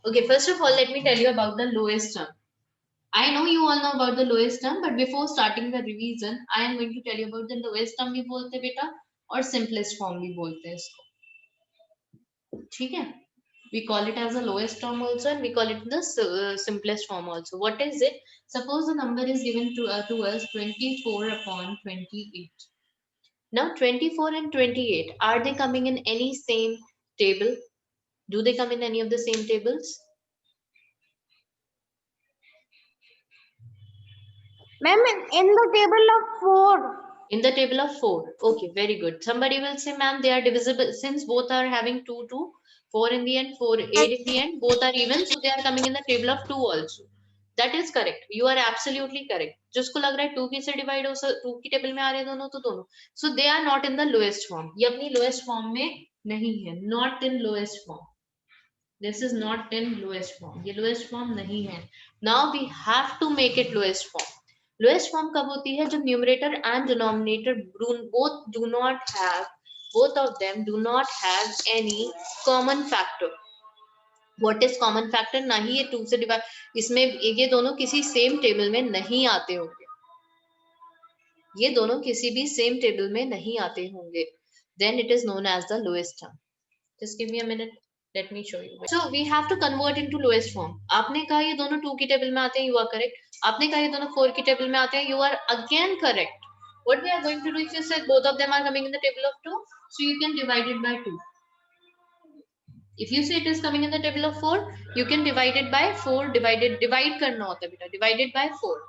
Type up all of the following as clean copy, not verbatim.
Okay, first of all, let me tell you about the lowest term. I know you all know about the lowest term, but before starting the revision, I am going to tell you about the lowest term भी बोलते हैं बेटा और simplest form भी बोलते हैं इसको. ठीक है? We call it as the lowest term also, and we call it the simplest form also. What is it? Suppose the number is given to us 24 upon 28. Now 24 and 28, are they coming in any same table? Do they come in any of the same tables? Ma'am, in the table of 4. In the table of 4. Okay, very good. Somebody will say, ma'am, they are divisible. Since both are having 2, 2, 4 in the end, 4, 8 in the end, both are even. So they are coming in the table of 2 also. That is correct. You are absolutely correct. जिसको लग रहा है 2 की से divide हो 2 की table में आ रहे हैं दोनों तो दोनों. So they are not in the lowest form. ये अपनी lowest form में नहीं है. Not in lowest form. This is not in lowest form. ये lowest form नहीं है. Now we have to make it lowest form. Lowest form कब होती है? जब numerator and denominator both of them do not have any common factor. What is common factor? ना ही ये 2 से डिवाइड, इसमें ये दोनों किसी सेम टेबल में नहीं आते होंगे. ये दोनों किसी भी सेम टेबल में नहीं आते होंगे. Then it is known as the lowest term. Just give me a minute. Let me show you. So we have to convert into lowest form. आपने कहा ये दोनों 2 की टेबल में आते हैं, you are correct. आपने कहा ये दोनों 4 की टेबल में आते हैं, you are again correct. What we are going to do, if you said both of them are coming in the table of 2, so you can divide it by 2. If you say it is coming in the table of 4, you can divide it by 4. Divide करना होता है बेटा. Divided by 4.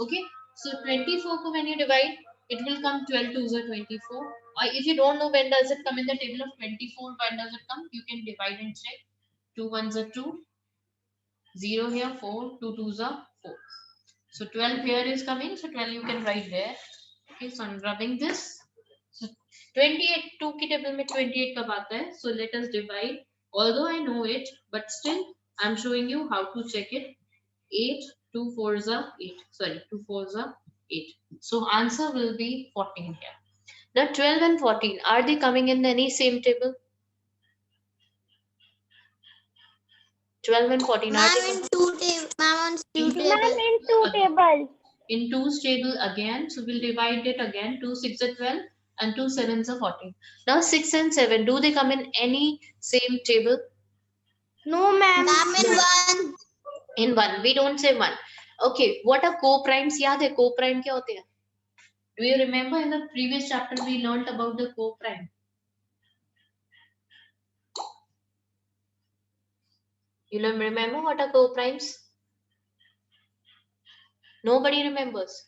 Okay. So 24 को when you divide, it will come 12 to the 24. Or if you don't know when does it come in the table of 24, when does it come, you can divide and check. 2 ones are 2, 0 here, 4, 2 twos are 4. So 12 here is coming, so 12 you can write there. Okay, so I'm rubbing this. So 28, 2 की table में 28 कब आता है? So let us divide. Although I know it, but still I'm showing you how to check it. 8, 2 fours are 8. Sorry, 2 fours are 8. So answer will be 14 here. Now 12 and 14, are they coming in any same table? 12 and 14 are they? Ma'am, in two table. Ma'am, on two In table. Ma'am, in 2 again. tables. In 2's table again, so we'll divide it again. 2 6 are 12 and 2 7s are 14. Now 6 and 7, do they come in any same table? No, ma'am. Ma'am, in No. one. In one, we don't say one. Okay, what are co-primes? याद है co-prime क्या होते हैं? Do you remember in the previous chapter we learnt about the co-prime? You remember what are co-primes? Nobody remembers.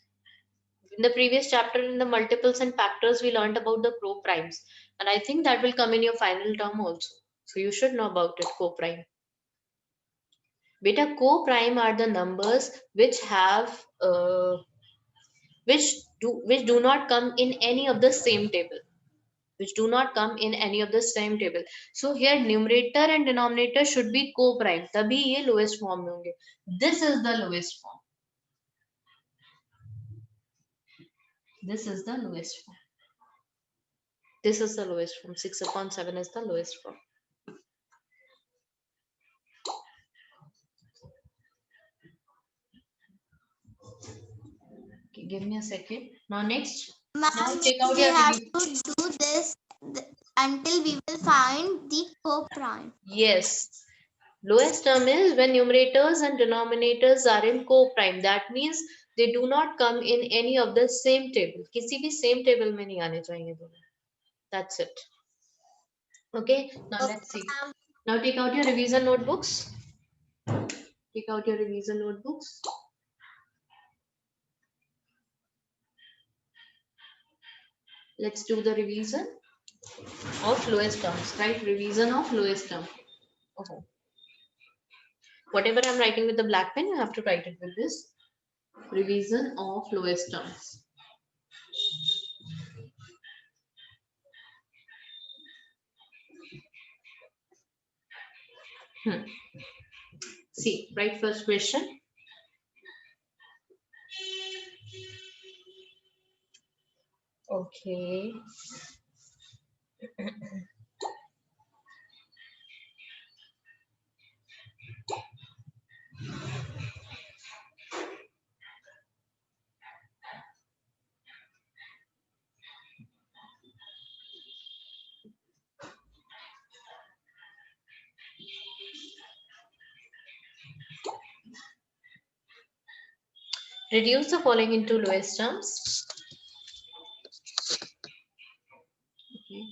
In the previous chapter, in the multiples and factors, we learned about the co-primes. And I think that will come in your final term also. So you should know about it, co-prime. Beta, co-prime are the numbers which have which do not come in any of the same table. Which do not come in any of the same table. So here numerator and denominator should be co-prime. तभी ये lowest form में होंगे. This is the lowest form. This is the lowest form. This is the lowest form. 6 upon 7 is the lowest form. Okay, give me a second. Now next. Now Ma'am, take out we your have to do this until we will find the co-prime. Yes. Lowest term is when numerators and denominators are in co-prime. That means they do not come in any of the same table. किसी भी same table में नहीं आने चाहिए दोनों. That's it. Okay. Now let's see. Now take out your revision notebooks. Take out your revision notebooks. Let's do the revision of lowest terms. Right? Revision of lowest term. Okay. Whatever I'm writing with the black pen, you have to write it with this. Revision of lowest terms. See, right, first question. Okay. Reduce the following into lowest terms. Okay.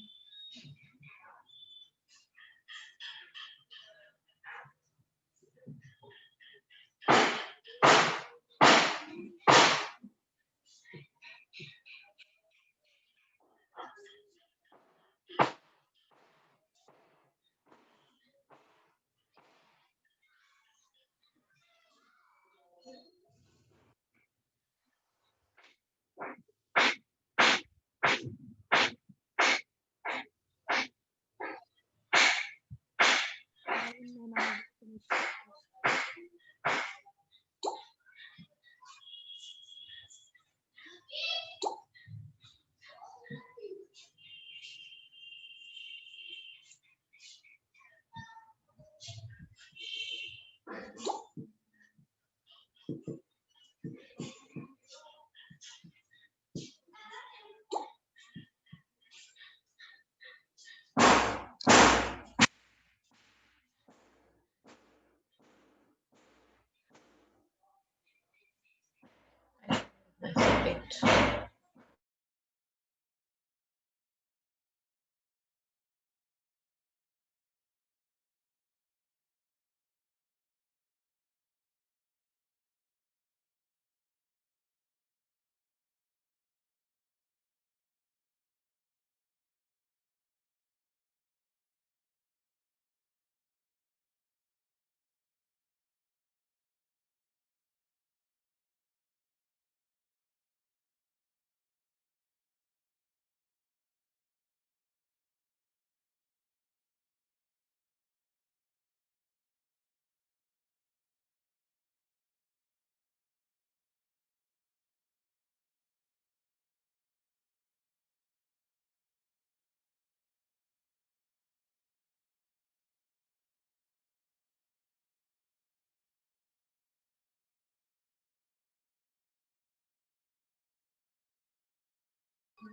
Perfect.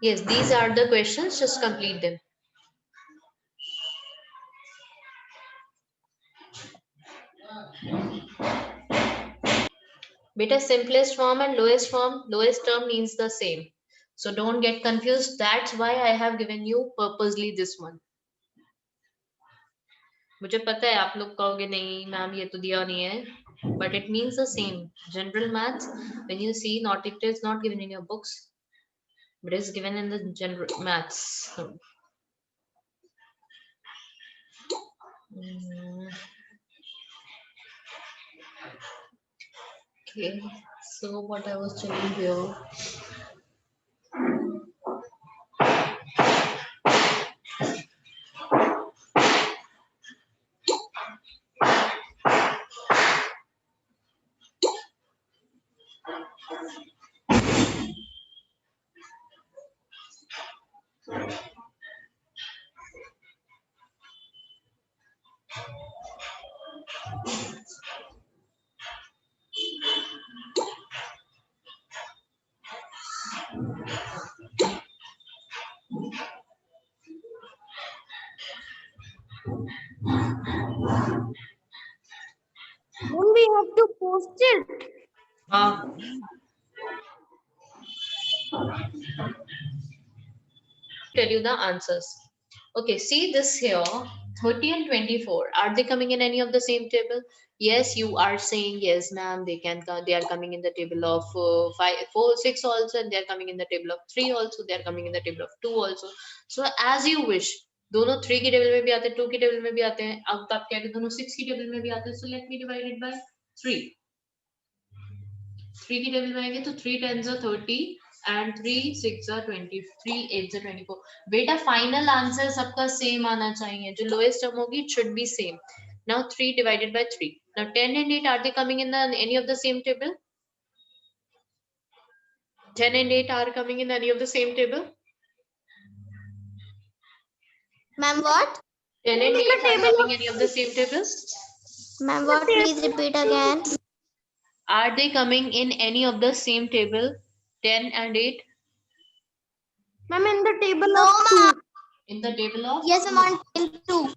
Yes, these are the questions. Just complete them. Beta, simplest form and lowest form, lowest term means the same. So don't get confused. That's why I have given you purposely this one. मुझे पता है आप लोग कहोगे नहीं ma'am ये तो दिया नहीं है, but it means the same. General maths, when you see, not it is not given in your books, but it is given in the general maths. Okay, so what I was telling you. Then we have to post it. Tell you the answers. Okay, see this here, 30 and 24. Are they coming in any of the same table? Yes, you are saying yes, ma'am. They can come. They are coming in the table of 5, 4, 6 also, and they are coming in the table of 3 also. They are coming in the table of 2 also. So as you wish. दोनों 3 की table में भी आते हैं, 2 की table में भी आते हैं. अब आप कह रहे दोनों 6 की टेबल में भी आते हैं. So let me divide it by 3. 3 की टेबल में आएंगे तो 3 10s are 30 and 3 6 are 20, 3 8s are 24. बेटा फाइनल आंसर सबका सेम आना चाहिए. जो लोएस्ट टर्म होगी it should be same. Now 3 divided by 3. Now 10 and 8, are they coming in any of the same table? 10 and 8 are coming in any of the same table? Ma'am, what? 10 and 8 are coming in any of the same tables? Ma'am, what? Please repeat again. Are they coming in any of the same table? 10 and 8? Ma'am, in the table No, of 2. ma'am. In the table of? Yes, I'm on table 2.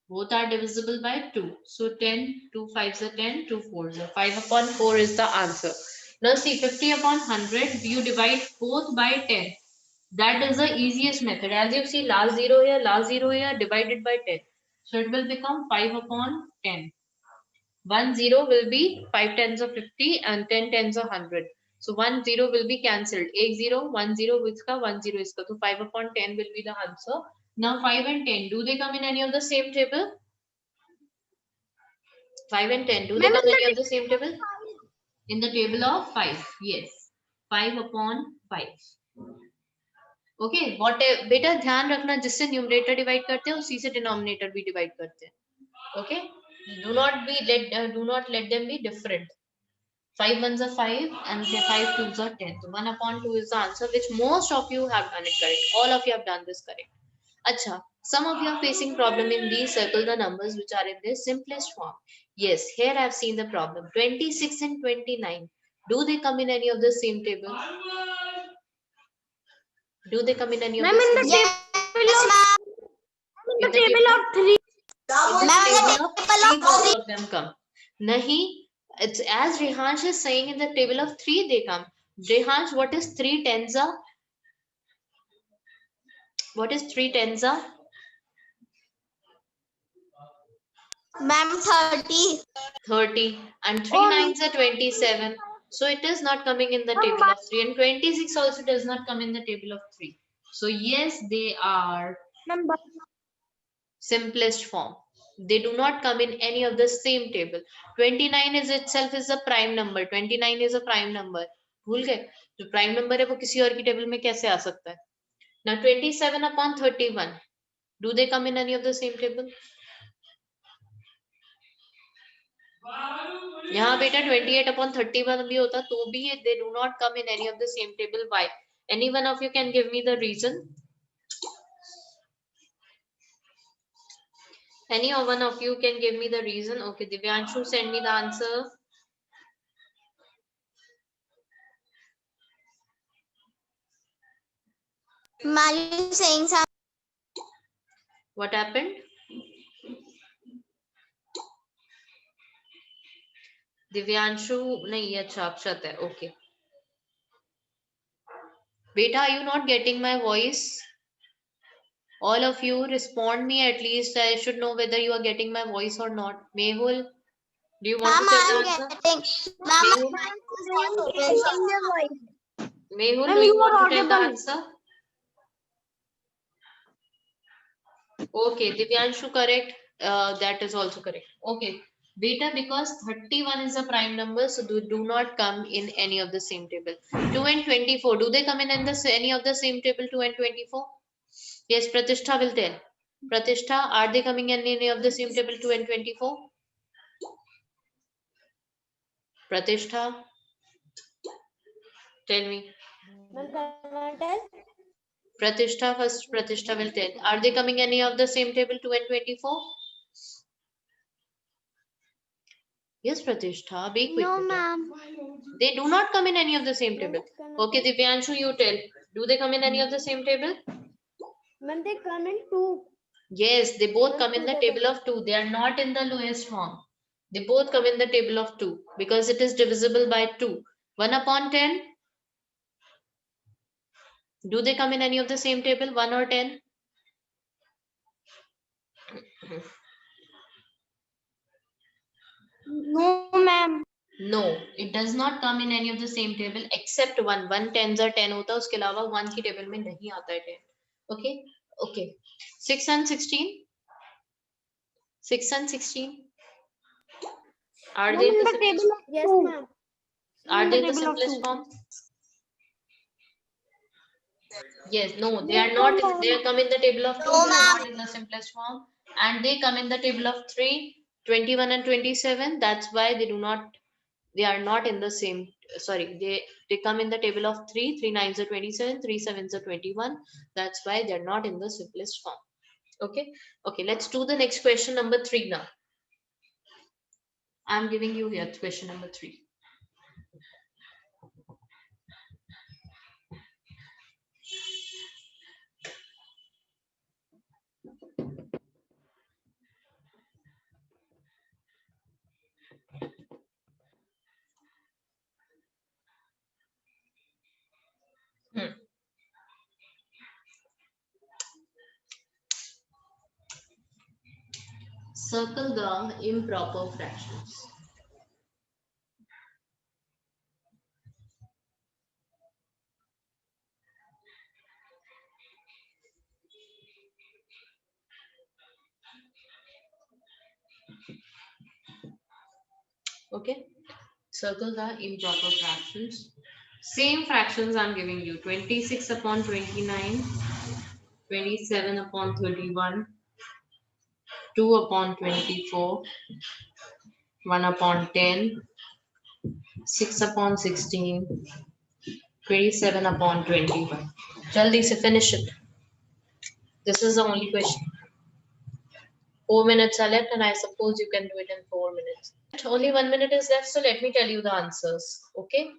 Both are divisible by 2. So 10, 2 5s are 10, 2 4s are 5 upon 4 is the answer. Now see, 50 upon 100, you divide both by 10. That is the easiest method. As you see, last 0 here, divided by 10. So it will become 5 upon 10. 1 0 will be 5 tens of 50 and 10 tens of 100. So 1 0 will be cancelled. 8 0, 1 0 iska, 1 0 iska. So 5 upon 10 will be the answer. Now 5 and 10, do they come in any of the same table? 5 and 10, do they Ma'am, come in in the any of the table same table? In the table of 5, yes. 5 upon 5. Okay what बेटा ध्यान रखना जिससे numerator divide करते हैं उसी से denominator भी divide करते हैं okay do not let them be different 5 ones are 5 and 5 twos are 10 so 1 upon 2 is the answer which most of you have done it correct all of you have done this correct acha some of you are facing problem in these circle the numbers which are in this simplest form yes here I have seen the problem 26 and 29 do they come in any of the same table do they come in any of ma'am, the in same the table table of in in the the table table of 3. in the table of three, both of them come. Nahi, it's as Rehansh is saying in the table of three, they come. Rehansh, what is 3 tenza? What is 3 tenza? Ma'am, 30. 30. And 3 Oh, nines are 27. So it is not coming in the table of 3. And 26 also does not come in the table of 3. So yes, they are number. simplest form. They do not come in any of the same table. 29 is itself is a prime number. 29 is a prime number. भूल गए जो prime number है वो किसी और की table में कैसे आ सकता है now 27 upon 31 do they come in any of the same table यहाँ बेटा 28 upon 31 भी होता तो भी they do not come in any of the same table why any one of you can give me the reason any one of you can give me the reason okay Divyanshu send me the answer Are you saying something? what happened Divyanshu nahi acha Akshat hai okay beta are you not getting my voice all of you respond me at least I should know whether you are getting my voice or not Mehul do you want Ma'am, to tell the I'm answer getting. Ma'am, Mehul my Getting the voice. Mehul Ma'am, do you you want are to tell the audible. answer okay Divyanshu correct that is also correct okay beta because 31 is a prime number so do not come in any of the same table 2 and 24 do they come in any of the same table 2 and 24 yes Pratishtha will tell Pratishtha are they coming in any of the same table 2 and 24 Pratishtha tell me Pratishtha first Pratishtha will tell are they coming any of the same table 2 and 24 yes Pratishtha be quick No, beta. ma'am. They do not come in any of the same table. Okay, Divyanshu, you tell. Do they come in any of the same table? When they come in 2. Yes, they both come in the table of 2. They are not in the lowest form. They both come in the table of 2 because it is divisible by 2. 1 upon 10. Do they come in any of the same table? 1 or 10? No, ma'am. No, it does not come in any of the same table except 1. 1 tens are 10 होता है उसके अलावा 1 की table में नहीं आता है 10. Okay? Okay. 6 and 16? 6 and 16? Are Ma'am, they in the the simplest? table of yes, 2. Ma'am. Are In they the the table of simplest 2. form? Yes, no, they No, are not. ma'am. They come in the table of 2, No, they are ma'am. not in the simplest form. And they come in the table of 3, 21 and 27. That's why they do not, they are not in the same, sorry, they come in the table of 3, 3 nines are 27, 3 sevens are 21. That's why they are not in the simplest form. Okay, okay, let's do the next question number 3 now. I'm giving you here question number 3. Circle the improper fractions. Okay, circle the improper fractions. Same fractions I'm giving you: 26 upon 29, 27 upon 31, 2 upon 24, 1 upon 10, 6 upon 16, 27 upon 21. Jaldi se finish it. This is the only question. 4 minutes are left, and I suppose you can do it in 4 minutes. Only 1 minute is left, so let me tell you the answers. Okay,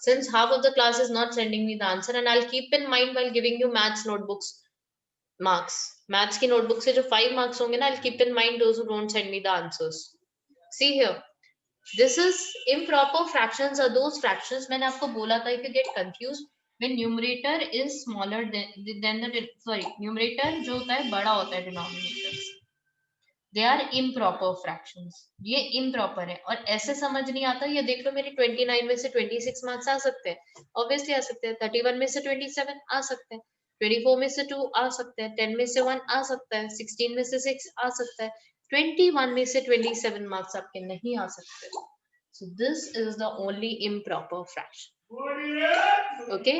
since half of the class is not sending me the answer, and I'll keep in mind while giving you maths notebooks marks. Maths की notebook से जो 5 marks होंगे ना, I'll keep in mind those who don't send me the answers. See here, this is improper fractions are those fractions, मैंने आपको बोला था, if you get confused when numerator is smaller than the numerator जो होता है बड़ा होता है denominator से, they are improper fractions. ये improper है, और ऐसे समझ नहीं आता, ये देख लो मेरे 29 में से 26 मार्क्स आ सकते हैं, ऑब्वियसली आ सकते हैं, 31 में से 27 आ सकते हैं, 24 में से 2 आ सकते हैं, 10 में से 1 आ सकता है, 16 में से 6 आ सकता है, 21 में से 27 मार्क्स आपके नहीं आ सकते. So this is the only improper fraction. Okay,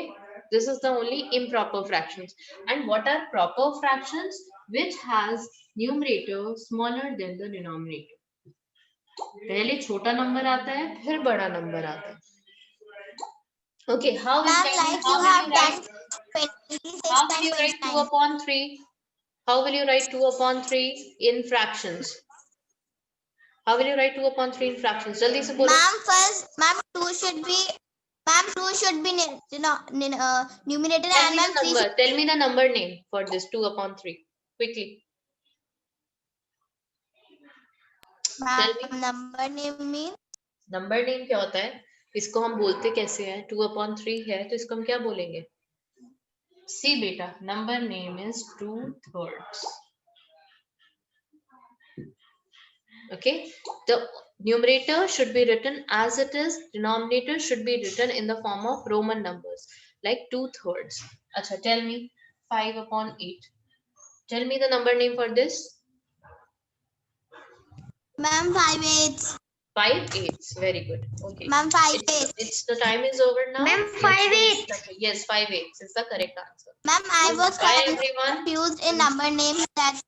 this is the only improper fractions. And what are proper fractions? Which has numerator smaller than the denominator. पहले छोटा नंबर आता है, फिर बड़ा नंबर आता है. Okay, how will you write 2 upon 3? How will you write 2 upon 3 in fractions? How will you write 2 upon 3 in fractions? Jaldi se bolo. Ma'am, 2 should be numerator, and ma'am 3 should... Tell me the number name for this 2 upon 3 quickly. Ma'am, number name means... Number name क्या होता है? इसको हम बोलते कैसे हैं? 2 upon 3 है, तो इसको हम क्या बोलेंगे? See बेटा, number name is 2/3. Okay, the numerator should be written as it is, denominator should be written in the form of Roman numbers like 2/3. Acha, tell me 5 upon 8. Tell me the number name for this. Ma'am, 5/8. 5/8. Very good. Okay. Ma'am, 5/8. It's the time is over now. Ma'am, 5/8. Yes, 5/8 is the correct answer. Ma'am, I was Bye everyone. confused in number name that